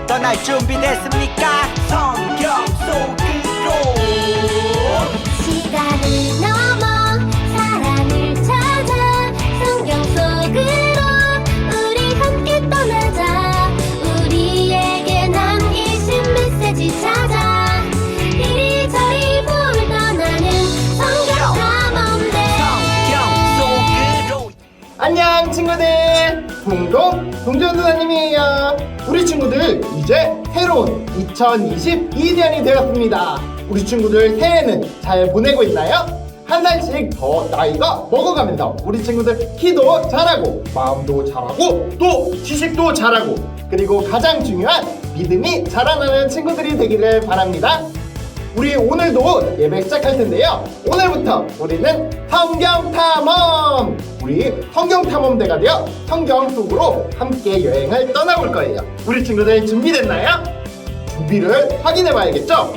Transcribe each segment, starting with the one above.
떠날 준비됐습니까? 성경 속으로 시간을 넘어 사랑을 찾아 성경 속으로 우리 함께 떠나자. 우리에게 남기신 메시지 찾아 이리저리 훑어나는 성경 탐험대. 성경 속으로. 안녕 친구들, 동전 누나님이에요. 우리 친구들 이제 새로운 2022년이 되었습니다. 우리 친구들 새해는 잘 보내고 있나요? 한 살씩 더 나이가 먹어가면서 우리 친구들 키도 자라고 마음도 자라고 또 지식도 자라고 그리고 가장 중요한 믿음이 자라나는 친구들이 되기를 바랍니다. 우리 오늘도 예배 시작할 텐데요. 오늘부터 우리는 성경탐험! 우리 성경탐험대가 되어 성경 속으로 함께 여행을 떠나볼 거예요. 우리 친구들 준비됐나요? 준비를 확인해 봐야겠죠?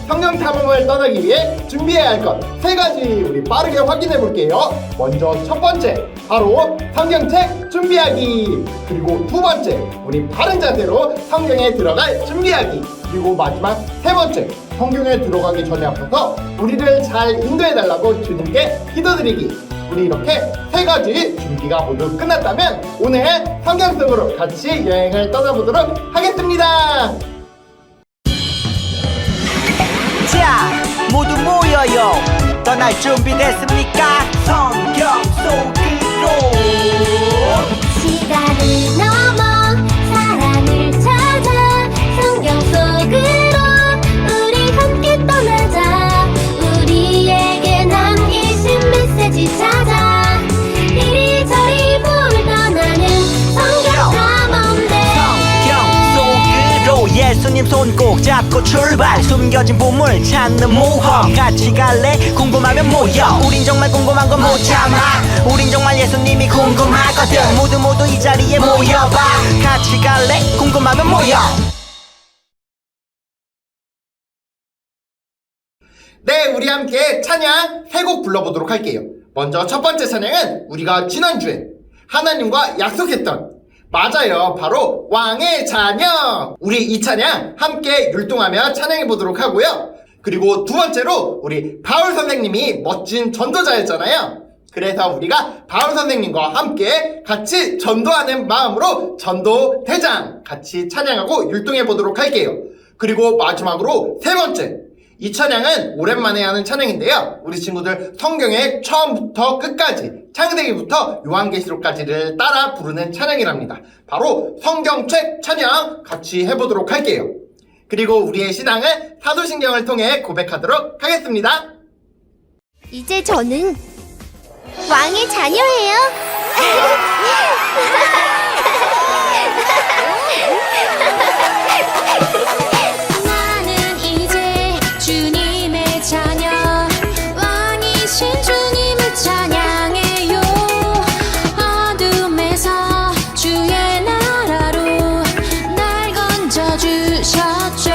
성경탐험을 떠나기 위해 준비해야 할 것 3가지 우리 빠르게 확인해 볼게요. 먼저 첫 번째, 바로 성경책 준비하기. 그리고 두 번째, 우리 바른 자세로 성경에 들어갈 준비하기. 그리고 마지막 세 번째, 성경에 들어가기 전에 앞서서 우리를 잘 인도해달라고 주님께 기도드리기. 우리 이렇게 3가지 준비가 모두 끝났다면 오늘 성경 속으로 같이 여행을 떠나보도록 하겠습니다. 자, 모두 모여요. 떠날 준비됐습니까? 성경 속으로 시간을 넘어 사랑을 찾아 성경 속으로 우리 함께 떠나자. 우리에게 남기신 메시지 찾아 이리저리 훑어나는 성경 탐험대. 성경 속으로 예수님 손 꼭 잡고 출발. 숨겨진 보물 찾는 모험. 같이 갈래? 궁금하면 모여. 우린 정말 궁금한 건 못 참아. 우린 정말 예수님이 궁금하거든. 모두 이 자리에 모여봐. 같이 갈래? 궁금하면 모여. 네, 우리 함께 찬양 3곡 불러보도록 할게요. 먼저 첫 번째 찬양은 우리가 지난주에 하나님과 약속했던, 맞아요, 바로 왕의 찬양. 우리 이 찬양 함께 율동하며 찬양해 보도록 하고요. 그리고 두 번째로 우리 바울 선생님이 멋진 전도자였잖아요. 그래서 우리가 바울 선생님과 함께 같이 전도하는 마음으로 전도 대장 같이 찬양하고 율동해 보도록 할게요. 그리고 마지막으로 세 번째, 이 찬양은 오랜만에 하는 찬양인데요. 우리 친구들 성경의 처음부터 끝까지, 창세기부터 요한계시록까지를 따라 부르는 찬양이랍니다. 바로 성경책 찬양 같이 해보도록 할게요. 그리고 우리의 신앙을 사도신경을 통해 고백하도록 하겠습니다. 이제 저는 왕의 자녀예요. 나는 이제 주님의 자녀, 왕이신 주님을 찬양해요. 어둠에서 주의 나라로 날 건져주셨죠.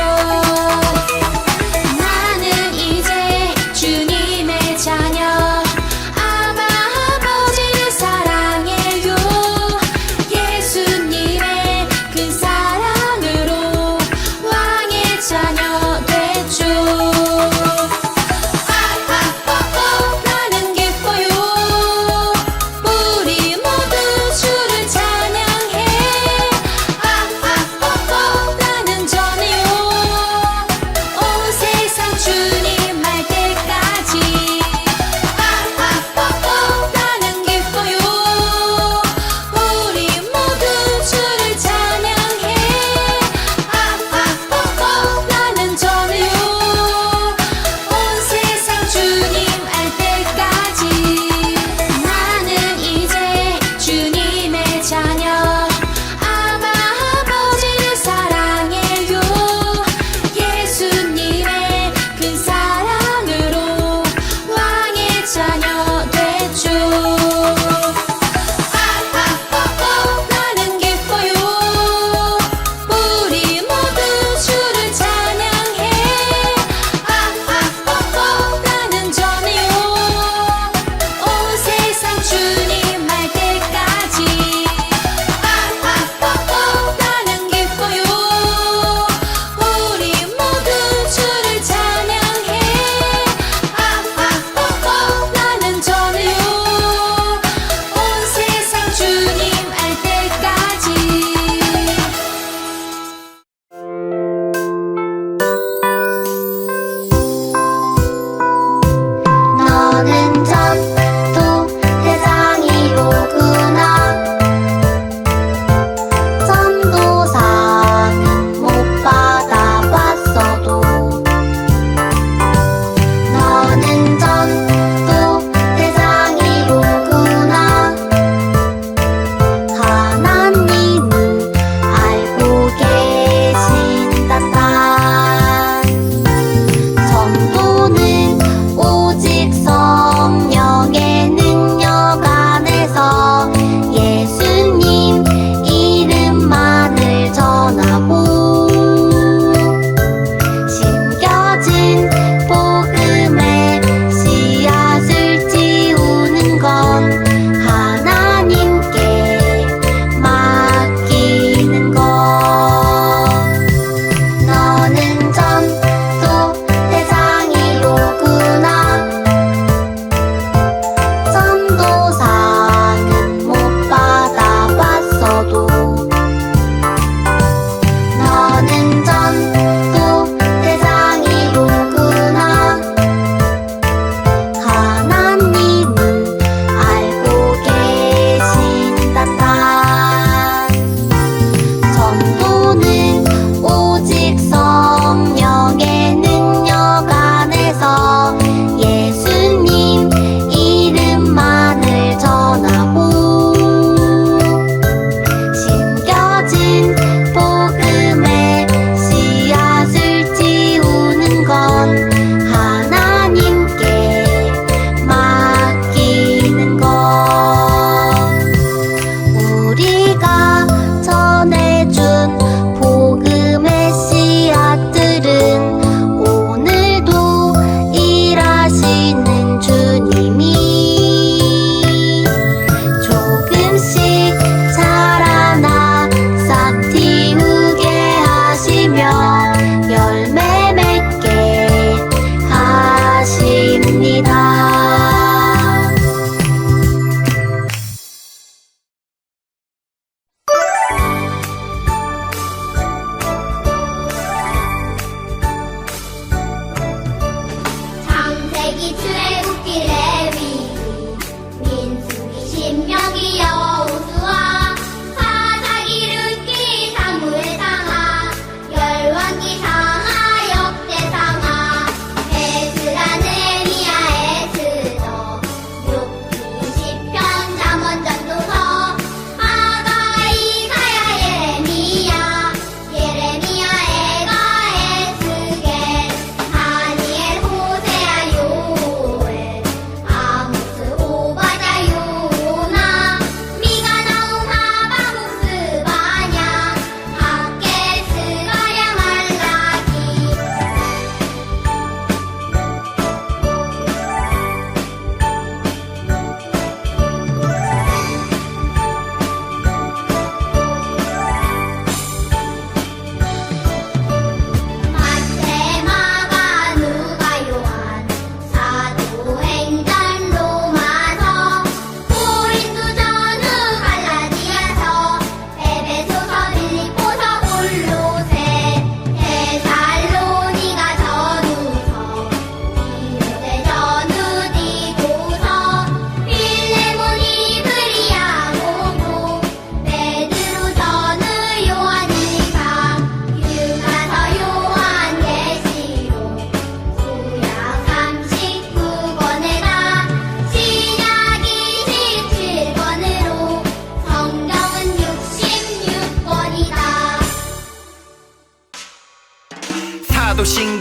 나는 이제 주님의 자녀, 아바 아버지를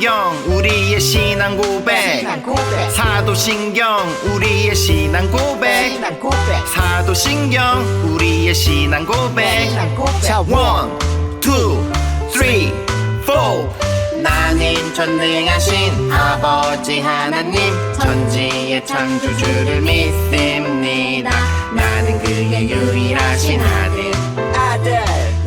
사도신경 우리의 신앙 고백 사도신경 우리의 신앙 고백 사도신경 우리의 신앙 고백 자 1, 2, 3, 4 나는 전능하신 아버지 하나님 천지의 창조주를 믿습니다 나는 그의 유일하신 아들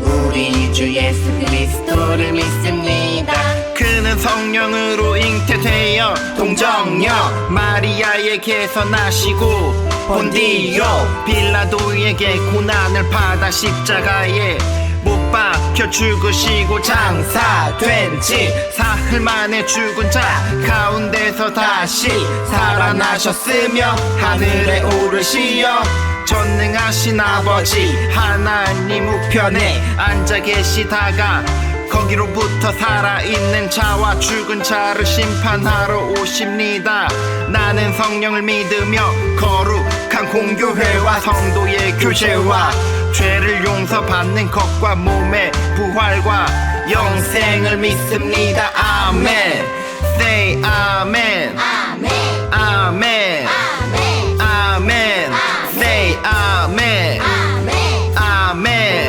우리 주 예수 그리스도를 믿습니다 그는 성령으로 잉태되어 동정녀 마리아에게서 나시고 본디오 빌라도에게 고난을 받아 십자가에 못 박혀 죽으시고 장사된 지 사흘 만에 죽은 자 가운데서 다시 살아나셨으며 하늘에 오르시어 전능하신 아버지 하나님 우편에 앉아 계시다가 거기로부터 살아있는 자와 죽은 자를 심판하러 오십니다 나는 성령을 믿으며 거룩한 공교회와 성도의 교제와 죄를 용서받는 것과 몸의 부활과 영생을 믿습니다 아멘 Say 아멘 아멘 아멘 아멘 아멘 Say 아멘 아멘 아멘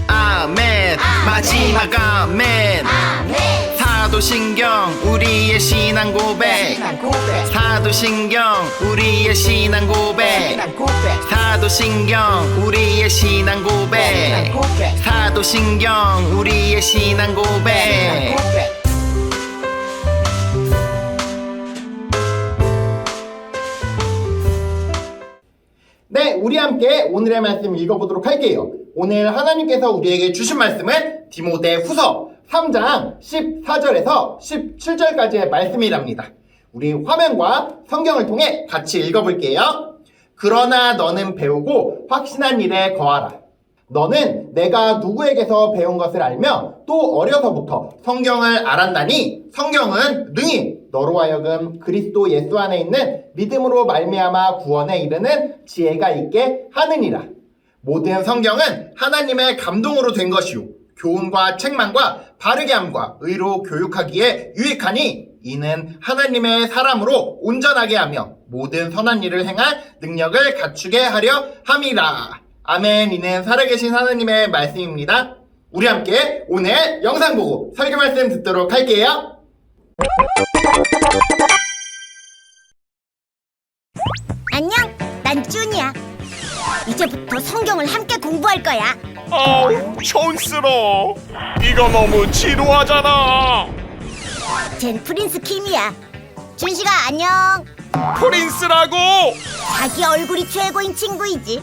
아멘 아멘 마지막 아멘 아멘 사도신경 우리의 신앙 고백 사도신경 우리의 신앙 고백 사도신경 우리의 신앙 고백 사도신경 우리의 신앙 고백 네, 우리 함께 오늘의 말씀 읽어보도록 할게요. 오늘 하나님께서 우리에게 주신 말씀은 디모데 후서 3장 14절에서 17절까지의 말씀이랍니다. 우리 화면과 성경을 통해 같이 읽어볼게요. 그러나 너는 배우고 확신한 일에 거하라. 너는 내가 누구에게서 배운 것을 알며 또 어려서부터 성경을 알았나니 성경은 능히 너로 하여금 그리스도 예수 안에 있는 믿음으로 말미암아 구원에 이르는 지혜가 있게 하느니라. 모든 성경은 하나님의 감동으로 된 것이요 교훈과 책망과 바르게 함과 의로 교육하기에 유익하니 이는 하나님의 사람으로 온전하게 하며 모든 선한 일을 행할 능력을 갖추게 하려 함이라. 아멘. 이는 살아계신 하나님의 말씀입니다. 우리 함께 오늘 영상 보고 설교 말씀 듣도록 할게요. 안녕, 난 쭈니야. 이제부터 성경을 함께 공부할 거야. 아우 촌스러워. 이거 너무 지루하잖아. 쟨 프린스 킴이야. 준식아 안녕. 프린스라고. 자기 얼굴이 최고인 친구이지.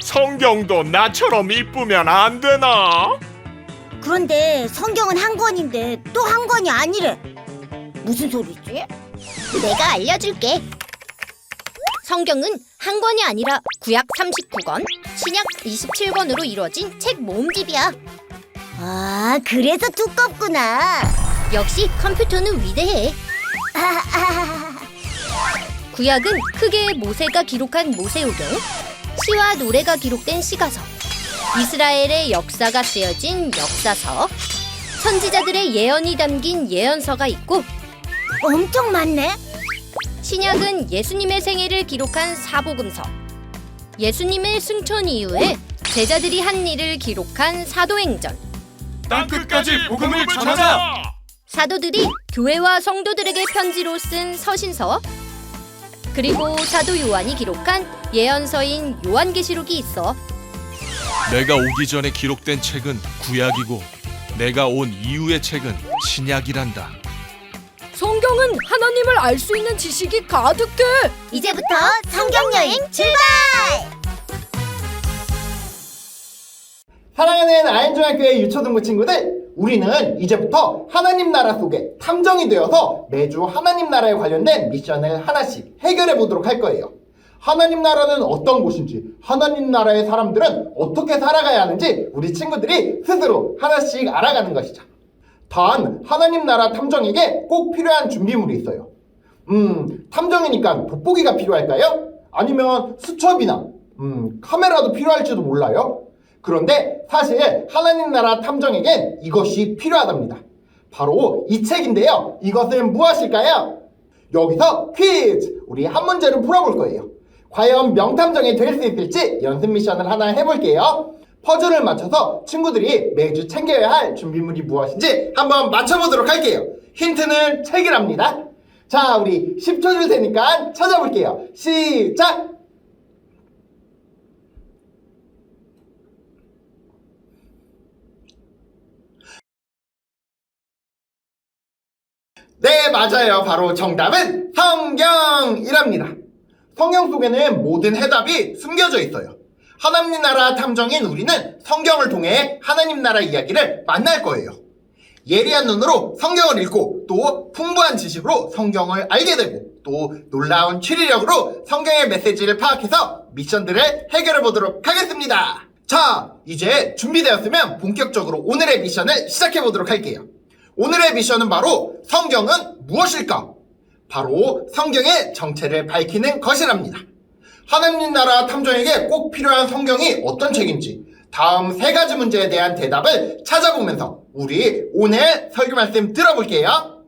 성경도 나처럼 이쁘면 안 되나? 그런데 성경은 한 권인데 또 한 권이 아니래. 무슨 소리지? 내가 알려줄게. 성경은 한 권이 아니라 구약 39권, 신약 27권으로 이루어진 책 모음집이야. 아, 그래서 두껍구나. 역시 컴퓨터는 위대해. 구약은 크게 모세가 기록한 모세오경, 시와 노래가 기록된 시가서, 이스라엘의 역사가 쓰여진 역사서, 선지자들의 예언이 담긴 예언서가 있고, 엄청 많네. 신약은 예수님의 생애를 기록한 사복음서, 예수님의 승천 이후에 제자들이 한 일을 기록한 사도행전, 땅끝까지 복음을 전하자. 사도들이 교회와 성도들에게 편지로 쓴 서신서, 그리고 사도 요한이 기록한 예언서인 요한계시록이 있어. 내가 오기 전에 기록된 책은 구약이고 내가 온 이후의 책은 신약이란다. 성경은 하나님을 알 수 있는 지식이 가득해. 이제부터 성경 여행 출발! 사랑하는 아현중학교의 유초등부 친구들, 우리는 이제부터 하나님 나라 속에 탐정이 되어서 매주 하나님 나라에 관련된 미션을 하나씩 해결해 보도록 할 거예요. 하나님 나라는 어떤 곳인지, 하나님 나라의 사람들은 어떻게 살아가야 하는지 우리 친구들이 스스로 하나씩 알아가는 것이죠. 단, 하나님 나라 탐정에게 꼭 필요한 준비물이 있어요. 탐정이니까 돋보기가 필요할까요? 아니면 수첩이나 카메라도 필요할지도 몰라요. 그런데 사실 하나님 나라 탐정에겐 이것이 필요하답니다. 바로 이 책인데요. 이것은 무엇일까요? 여기서 퀴즈! 우리 한 문제를 풀어볼 거예요. 과연 명탐정이 될 수 있을지 연습 미션을 하나 해볼게요. 퍼즐을 맞춰서 친구들이 매주 챙겨야 할 준비물이 무엇인지 한번 맞춰보도록 할게요. 힌트는 책이랍니다. 자, 우리 10초 줄 테니까 찾아볼게요. 시작! 네, 맞아요. 바로 정답은 성경이랍니다. 성경 속에는 모든 해답이 숨겨져 있어요. 하나님 나라 탐정인 우리는 성경을 통해 하나님 나라 이야기를 만날 거예요. 예리한 눈으로 성경을 읽고 또 풍부한 지식으로 성경을 알게 되고 또 놀라운 추리력으로 성경의 메시지를 파악해서 미션들을 해결해 보도록 하겠습니다. 자, 이제 준비되었으면 본격적으로 오늘의 미션을 시작해 보도록 할게요. 오늘의 미션은 바로 성경은 무엇일까? 바로 성경의 정체를 밝히는 것이랍니다. 하나님 나라 탐정에게 꼭 필요한 성경이 어떤 책인지 다음 3가지 문제에 대한 대답을 찾아보면서 우리 오늘 설교 말씀 들어볼게요.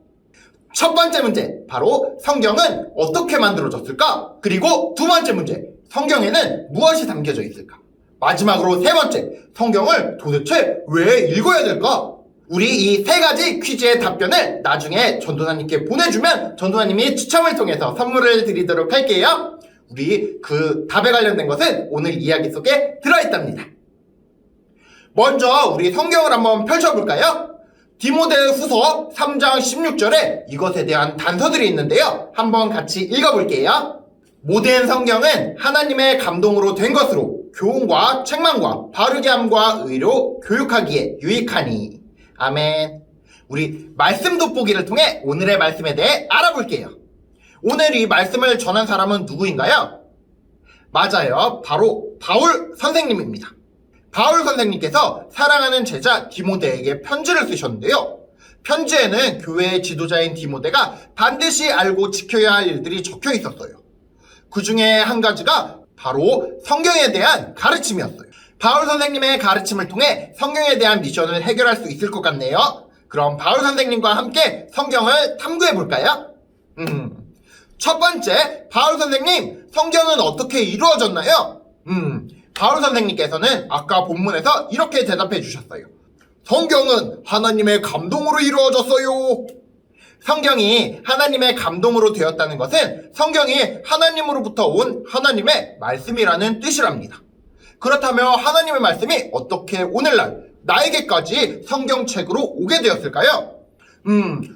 첫 번째 문제, 바로 성경은 어떻게 만들어졌을까? 그리고 두 번째 문제, 성경에는 무엇이 담겨져 있을까? 마지막으로 세 번째, 성경을 도대체 왜 읽어야 될까? 우리 이 3가지 퀴즈의 답변을 나중에 전도사님께 보내주면 전도사님이 추첨을 통해서 선물을 드리도록 할게요. 우리 그 답에 관련된 것은 오늘 이야기 속에 들어있답니다. 먼저 우리 성경을 한번 펼쳐볼까요? 디모데후서 3장 16절에 이것에 대한 단서들이 있는데요. 한번 같이 읽어볼게요. 모든 성경은 하나님의 감동으로 된 것으로 교훈과 책망과 바르게 함과 의로 교육하기에 유익하니. 아멘. 우리 말씀 돋보기를 통해 오늘의 말씀에 대해 알아볼게요. 오늘 이 말씀을 전한 사람은 누구인가요? 맞아요. 바로 바울 선생님입니다. 바울 선생님께서 사랑하는 제자 디모데에게 편지를 쓰셨는데요. 편지에는 교회의 지도자인 디모데가 반드시 알고 지켜야 할 일들이 적혀 있었어요. 그 중에 한 가지가 바로 성경에 대한 가르침이었어요. 바울 선생님의 가르침을 통해 성경에 대한 미션을 해결할 수 있을 것 같네요. 그럼 바울 선생님과 함께 성경을 탐구해 볼까요? 첫 번째, 바울 선생님, 성경은 어떻게 이루어졌나요? 바울 선생님께서는 아까 본문에서 이렇게 대답해 주셨어요. 성경은 하나님의 감동으로 이루어졌어요. 성경이 하나님의 감동으로 되었다는 것은 성경이 하나님으로부터 온 하나님의 말씀이라는 뜻이랍니다. 그렇다면 하나님의 말씀이 어떻게 오늘날 나에게까지 성경책으로 오게 되었을까요?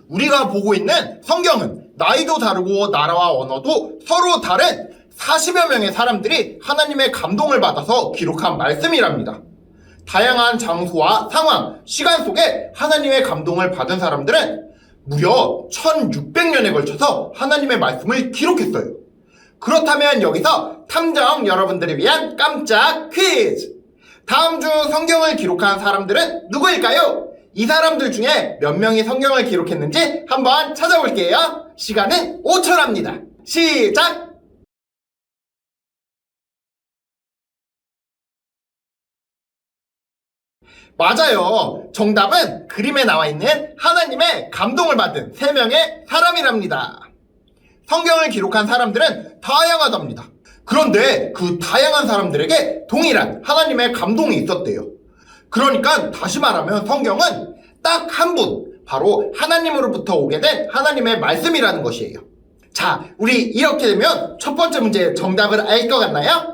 우리가 보고 있는 성경은 나이도 다르고 나라와 언어도 서로 다른 40여 명의 사람들이 하나님의 감동을 받아서 기록한 말씀이랍니다. 다양한 장소와 상황, 시간 속에 하나님의 감동을 받은 사람들은 무려 1600년에 걸쳐서 하나님의 말씀을 기록했어요. 그렇다면 여기서 탐정 여러분들을 위한 깜짝 퀴즈! 다음 중 성경을 기록한 사람들은 누구일까요? 이 사람들 중에 몇 명이 성경을 기록했는지 한번 찾아볼게요. 시간은 5초랍니다. 시작! 맞아요. 정답은 그림에 나와 있는 하나님의 감동을 받은 3명의 사람이랍니다. 성경을 기록한 사람들은 다양하답니다. 그런데 그 다양한 사람들에게 동일한 하나님의 감동이 있었대요. 그러니까 다시 말하면 성경은 딱 한 분, 바로 하나님으로부터 오게 된 하나님의 말씀이라는 것이에요. 자, 우리 이렇게 되면 첫 번째 문제의 정답을 알 것 같나요?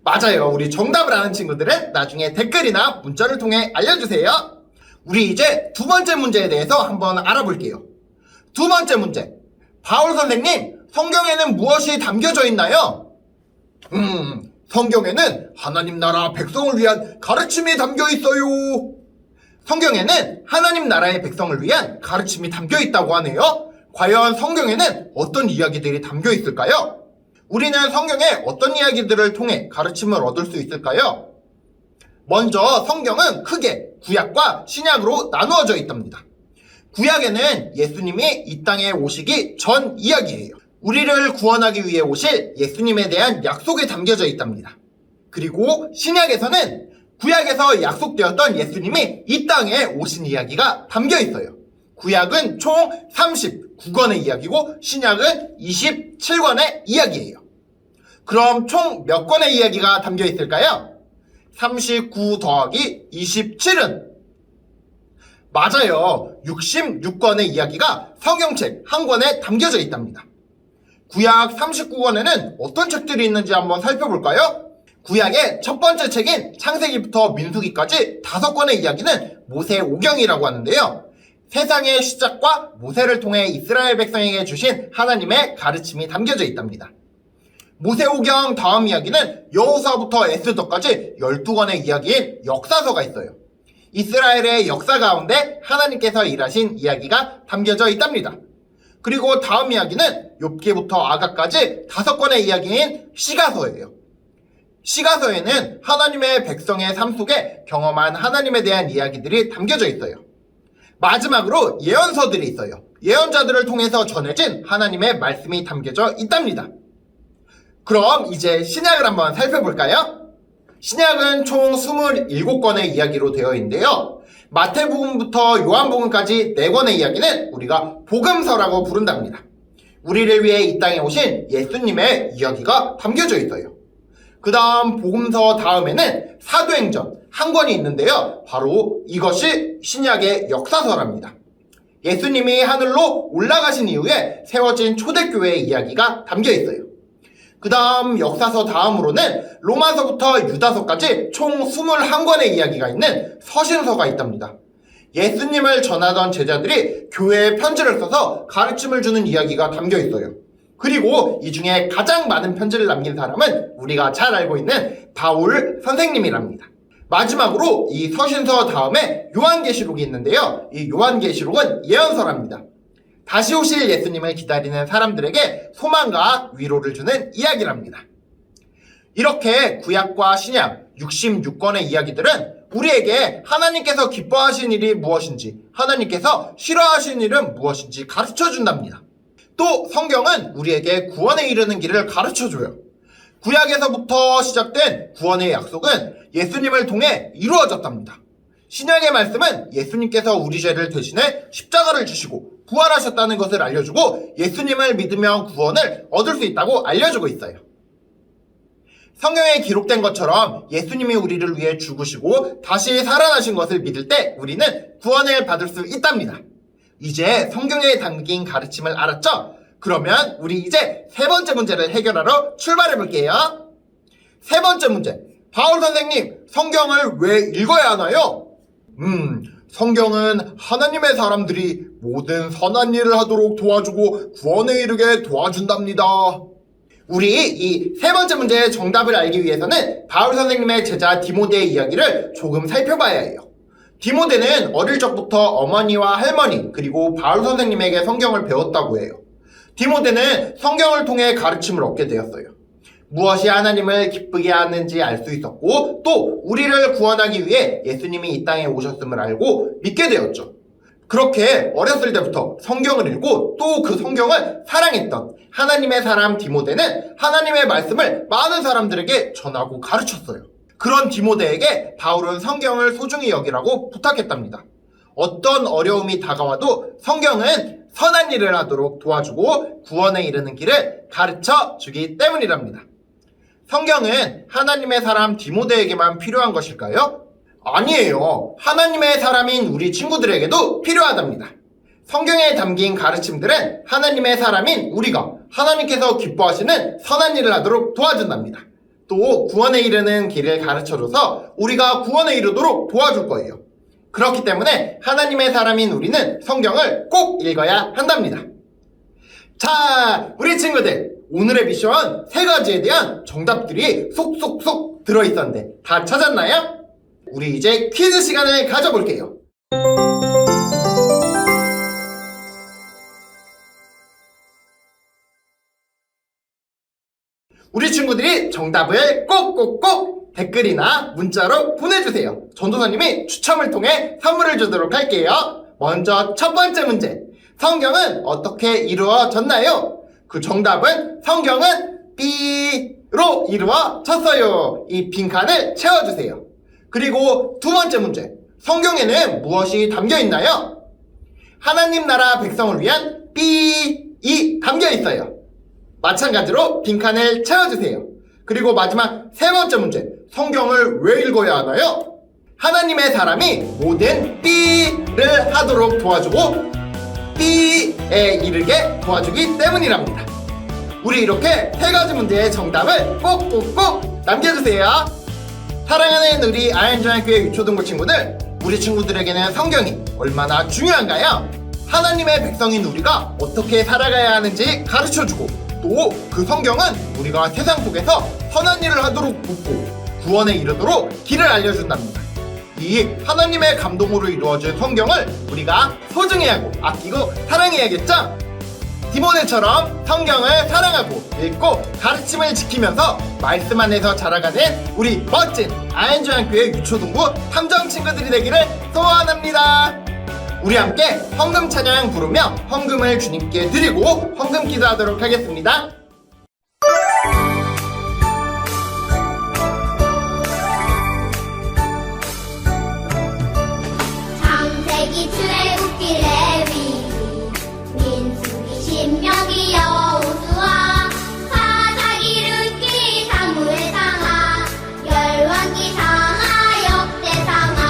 맞아요. 우리 정답을 아는 친구들은 나중에 댓글이나 문자를 통해 알려주세요. 우리 이제 두 번째 문제에 대해서 한번 알아볼게요. 두 번째 문제. 바울 선생님, 성경에는 무엇이 담겨져 있나요? 성경에는 하나님 나라 백성을 위한 가르침이 담겨 있어요. 성경에는 하나님 나라의 백성을 위한 가르침이 담겨 있다고 하네요. 과연 성경에는 어떤 이야기들이 담겨 있을까요? 우리는 성경에 어떤 이야기들을 통해 가르침을 얻을 수 있을까요? 먼저 성경은 크게 구약과 신약으로 나누어져 있답니다. 구약에는 예수님이 이 땅에 오시기 전 이야기예요. 우리를 구원하기 위해 오실 예수님에 대한 약속이 담겨져 있답니다. 그리고 신약에서는 구약에서 약속되었던 예수님이 이 땅에 오신 이야기가 담겨 있어요. 구약은 총 39권의 이야기고 신약은 27권의 이야기예요. 그럼 총 몇 권의 이야기가 담겨 있을까요? 39 더하기 27은? 맞아요. 66권의 이야기가 성경책 한 권에 담겨져 있답니다. 구약 39권에는 어떤 책들이 있는지 한번 살펴볼까요? 구약의 첫 번째 책인 창세기부터 민수기까지 5권의 이야기는 모세오경이라고 하는데요. 세상의 시작과 모세를 통해 이스라엘 백성에게 주신 하나님의 가르침이 담겨져 있답니다. 모세오경 다음 이야기는 여호수아부터 에스더까지 12권의 이야기인 역사서가 있어요. 이스라엘의 역사 가운데 하나님께서 일하신 이야기가 담겨져 있답니다. 그리고 다음 이야기는 욥기부터 아가까지 5권의 이야기인 시가서예요. 시가서에는 하나님의 백성의 삶 속에 경험한 하나님에 대한 이야기들이 담겨져 있어요. 마지막으로 예언서들이 있어요. 예언자들을 통해서 전해진 하나님의 말씀이 담겨져 있답니다. 그럼 이제 신약을 한번 살펴볼까요? 신약은 총 27권의 이야기로 되어 있는데요. 마태복음부터 요한복음까지 4권의 이야기는 우리가 복음서라고 부른답니다. 우리를 위해 이 땅에 오신 예수님의 이야기가 담겨져 있어요. 그 다음 복음서 다음에는 사도행전 한 권이 있는데요. 바로 이것이 신약의 역사서랍니다. 예수님이 하늘로 올라가신 이후에 세워진 초대교회의 이야기가 담겨 있어요. 그 다음 역사서 다음으로는 로마서부터 유다서까지 총 21권의 이야기가 있는 서신서가 있답니다. 예수님을 전하던 제자들이 교회에 편지를 써서 가르침을 주는 이야기가 담겨 있어요. 그리고 이 중에 가장 많은 편지를 남긴 사람은 우리가 잘 알고 있는 바울 선생님이랍니다. 마지막으로 이 서신서 다음에 요한계시록이 있는데요. 이 요한계시록은 예언서랍니다. 다시 오실 예수님을 기다리는 사람들에게 소망과 위로를 주는 이야기랍니다. 이렇게 구약과 신약 66권의 이야기들은 우리에게 하나님께서 기뻐하신 일이 무엇인지, 하나님께서 싫어하신 일은 무엇인지 가르쳐 준답니다. 또 성경은 우리에게 구원에 이르는 길을 가르쳐줘요. 구약에서부터 시작된 구원의 약속은 예수님을 통해 이루어졌답니다. 신약의 말씀은 예수님께서 우리 죄를 대신해 십자가를 지시고 부활하셨다는 것을 알려주고 예수님을 믿으면 구원을 얻을 수 있다고 알려주고 있어요. 성경에 기록된 것처럼 예수님이 우리를 위해 죽으시고 다시 살아나신 것을 믿을 때 우리는 구원을 받을 수 있답니다. 이제 성경에 담긴 가르침을 알았죠? 그러면 우리 이제 세 번째 문제를 해결하러 출발해 볼게요. 세 번째 문제. 바울 선생님, 성경을 왜 읽어야 하나요? 성경은 하나님의 사람들이 모든 선한 일을 하도록 도와주고 구원에 이르게 도와준답니다. 우리 이 세 번째 문제의 정답을 알기 위해서는 바울 선생님의 제자 디모데의 이야기를 조금 살펴봐야 해요. 디모데는 어릴 적부터 어머니와 할머니 그리고 바울 선생님에게 성경을 배웠다고 해요. 디모데는 성경을 통해 가르침을 얻게 되었어요. 무엇이 하나님을 기쁘게 하는지 알 수 있었고 또 우리를 구원하기 위해 예수님이 이 땅에 오셨음을 알고 믿게 되었죠. 그렇게 어렸을 때부터 성경을 읽고 또 그 성경을 사랑했던 하나님의 사람 디모데는 하나님의 말씀을 많은 사람들에게 전하고 가르쳤어요. 그런 디모데에게 바울은 성경을 소중히 여기라고 부탁했답니다. 어떤 어려움이 다가와도 성경은 선한 일을 하도록 도와주고 구원에 이르는 길을 가르쳐 주기 때문이랍니다. 성경은 하나님의 사람 디모데에게만 필요한 것일까요? 아니에요. 하나님의 사람인 우리 친구들에게도 필요하답니다. 성경에 담긴 가르침들은 하나님의 사람인 우리가 하나님께서 기뻐하시는 선한 일을 하도록 도와준답니다. 또 구원에 이르는 길을 가르쳐줘서 우리가 구원에 이르도록 도와줄 거예요. 그렇기 때문에 하나님의 사람인 우리는 성경을 꼭 읽어야 한답니다. 자, 우리 친구들, 오늘의 미션 3가지에 대한 정답들이 쏙쏙쏙 들어있었는데 다 찾았나요? 우리 이제 퀴즈 시간을 가져볼게요. 우리 친구들이 정답을 꼭꼭꼭 댓글이나 문자로 보내주세요. 전도사님이 추첨을 통해 선물을 주도록 할게요. 먼저 첫 번째 문제. 성경은 어떻게 이루어졌나요? 그 정답은 성경은 B로 이루어졌어요. 이 빈칸을 채워주세요. 그리고 두 번째 문제. 성경에는 무엇이 담겨 있나요? 하나님 나라 백성을 위한 B이 담겨 있어요. 마찬가지로 빈칸을 채워주세요. 그리고 마지막 세 번째 문제, 성경을 왜 읽어야 하나요? 하나님의 사람이 모든 B를 하도록 도와주고 B에 이르게 도와주기 때문이랍니다. 우리 이렇게 세 가지 문제의 정답을 꼭꼭꼭 남겨주세요. 사랑하는 우리 아현중학교의 유초등부 친구들, 우리 친구들에게는 성경이 얼마나 중요한가요? 하나님의 백성인 우리가 어떻게 살아가야 하는지 가르쳐주고, 또 그 성경은 우리가 세상 속에서 선한 일을 하도록 돕고 구원에 이르도록 길을 알려준답니다. 이 하나님의 감동으로 이루어진 성경을 우리가 소중히 하고 아끼고 사랑해야겠죠? 디모데처럼 성경을 사랑하고 읽고 가르침을 지키면서 말씀 안에서 자라가는 우리 멋진 아현중학교의 유초등부 탐정 친구들이 되기를 소원합니다. 우리 함께 헌금 찬양 부르며 헌금을 주님께 드리고 헌금 기도하도록 하겠습니다. 창세기 출애굽기 레위기 민수기 신명기 여호수아 사사기 룻기 사무엘 상하 열왕기 상하 역대상하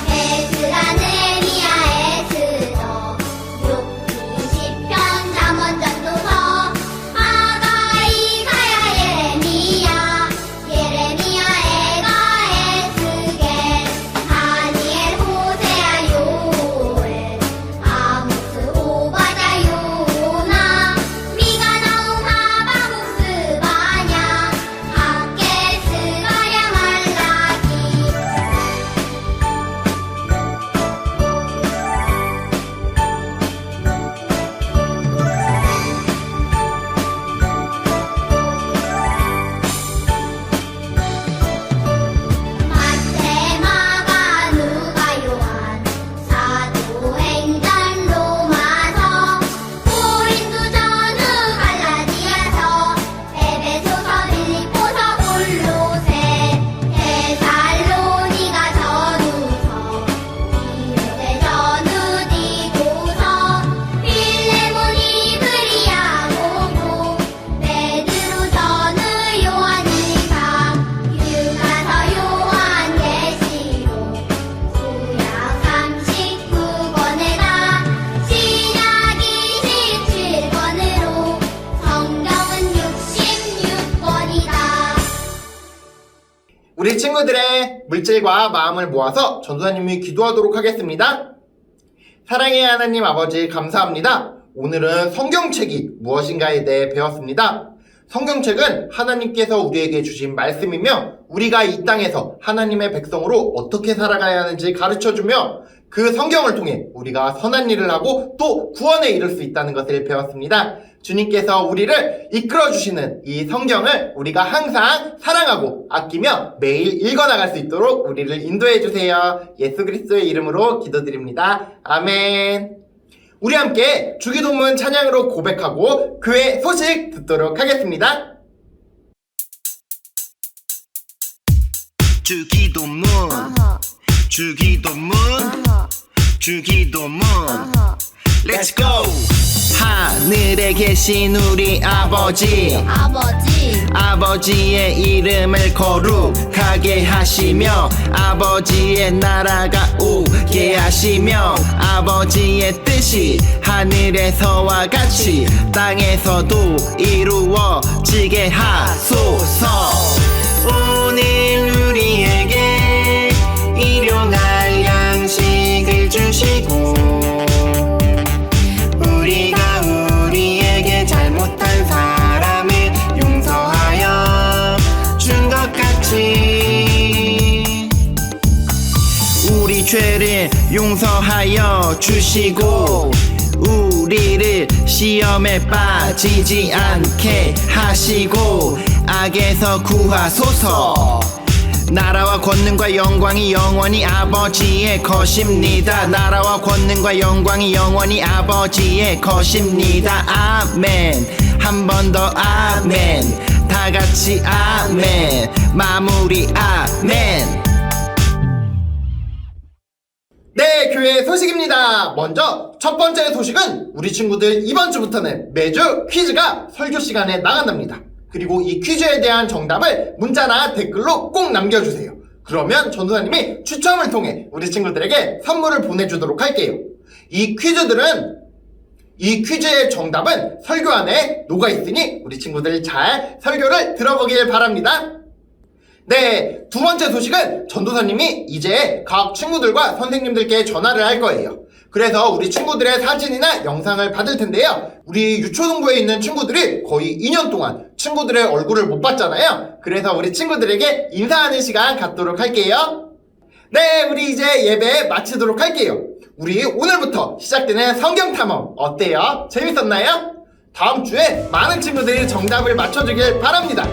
에스라 느헤미야 에스더 욥기 시편 잠언 전도서 아가 이사야 예레미야 에가 에스겔 다니엘 호세아 요엘 아모스 오바댜 요나 미가 나움 하바국 스바냐 학개 스가랴 말라기 마태 마가 누가 요한 사도행전 로마서 고린도 전후 갈라디아서 에베소서 빌립보서 골로새 데살로니가 전후서 디모데 전후 디도서 빌레몬 이브리야 고고 베드로 전후 요한 일상 유가서 요한 계시록 구약 39권에다 신약 27권으로 성경은 66권이다. 우리 친구들의 물질과 마음을 모아서 전도사님이 기도하도록 하겠습니다. 사랑의 하나님 아버지 감사합니다. 오늘은 성경책이 무엇인가에 대해 배웠습니다. 성경책은 하나님께서 우리에게 주신 말씀이며 우리가 이 땅에서 하나님의 백성으로 어떻게 살아가야 하는지 가르쳐주며 그 성경을 통해 우리가 선한 일을 하고 또 구원에 이를 수 있다는 것을 배웠습니다. 주님께서 우리를 이끌어주시는 이 성경을 우리가 항상 사랑하고 아끼며 매일 읽어나갈 수 있도록 우리를 인도해주세요. 예수 그리스도의 이름으로 기도드립니다. 아멘. 우리 함께 주기도문 찬양으로 고백하고 교회 소식 듣도록 하겠습니다. 주기도문 주기도문 주기도문 Let's go! 하늘에 계신 우리 아버지 아버지의 이름을 거룩하게 하시며 아버지의 나라가 오게 하시며 아버지의 뜻이 하늘에서와 같이 땅에서도 이루어지게 하소서. 오늘 우리에게 일용할 양식을 주시고 우리가 우리에게 잘못한 사람을 용서하여 준 것 같이 우리 죄를 용서하여 주시고 우리를 시험에 빠지지 않게 하시고 악에서 구하소서. 나라와 권능과 영광이 영원히 아버지의 것입니다. 나라와 권능과 영광이 영원히 아버지의 것입니다. 아멘. 한 번 더 아멘. 다 같이 아멘. 마무리 아멘. 네, 교회 친구들에게 소식입니다. 먼저 첫 번째 소식은 우리 친구들 이번 주부터는 매주 퀴즈가 설교 시간에 나간답니다. 그리고 이 퀴즈에 대한 정답을 문자나 댓글로 꼭 남겨주세요. 그러면 전도사님이 추첨을 통해 우리 친구들에게 선물을 보내주도록 할게요. 이 퀴즈의 정답은 설교 안에 녹아있으니 우리 친구들 잘 설교를 들어보길 바랍니다. 네, 두 번째 소식은 전도사님이 이제 각 친구들과 선생님들께 전화를 할 거예요. 그래서 우리 친구들의 사진이나 영상을 받을 텐데요. 우리 유초등부에 있는 친구들이 거의 2년 동안 친구들의 얼굴을 못 봤잖아요. 그래서 우리 친구들에게 인사하는 시간 갖도록 할게요. 네, 우리 이제 예배 마치도록 할게요. 우리 오늘부터 시작되는 성경 탐험 어때요? 재밌었나요? 다음 주에 많은 친구들이 정답을 맞춰주길 바랍니다.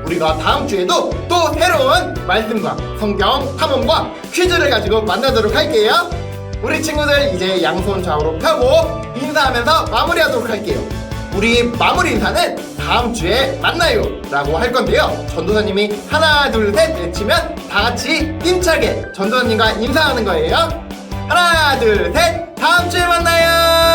우리가 다음 주에도 또 새로운 말씀과 성경 탐험과 퀴즈를 가지고 만나도록 할게요. 우리 친구들 이제 양손 좌우로 펴고 인사하면서 마무리하도록 할게요. 우리 마무리 인사는 다음 주에 만나요 라고 할 건데요. 전도사님이 하나 둘 셋 외치면 다 같이 힘차게 전도사님과 인사하는 거예요. 하나 둘 셋 다음 주에 만나요.